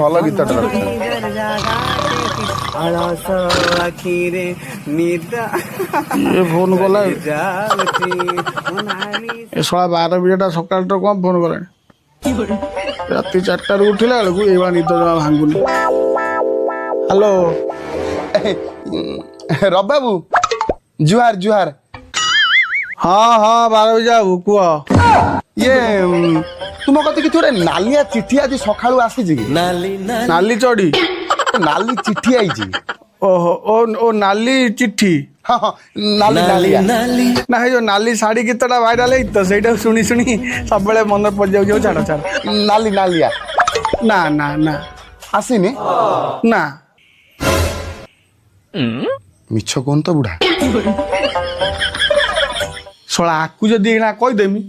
ଭଲ ଗୀତଟା ଆଖିରେ ନିଦା ଫୋନ କଲା ଯାଉଛି ଏ 12 ସକାଳ ତ କଣ ଫୋନ କଲାଣି ରାତି 4টাରୁ ଉଠିଲା ବେଳକୁ ଏଇଭଳିଆ ନିଦ ଜମା ଭାଙ୍ଗୁନି। ହ୍ୟାଲୋ ରବି ବାବୁ ଜୁହାର ଜୁହାର। ହଁ ହଁ 12 ବାବୁ କୁହ। ଇଏ ତୁମ କତିକି ଗୋଟେ ନାଲିଆ ଚିଠି ଆଜି ସକାଳୁ ଆସିଛି କି? ନାଲି ଚଢି ନାଲି ଚିଠି ଆଇଛି। ଓହୋ ଓ ନାଲି ଚିଠି। ହଁ ହଁ ନାଲି ନାଲିଆ ନା ଏଇ ଯୋଉ ନାଲି ଶାଢୀ ଗୀତଟା ଭାଇରାଲ ହେଇଛି ତ ସେଇଟାକୁ ଶୁଣି ଶୁଣି ସବୁବେଳେ ମନେ ପଡିଯାଉଛି। ଛାଡ ଛାଡ। ନାଲି ନାଲିଆ ନା ନା ନା ଆସିନି। ନା ମିଛ କୁହନ୍ତୁ ବୁଢା। ଶଳା ଆକୁ ଯଦି ଏଇନା କହିଦେମି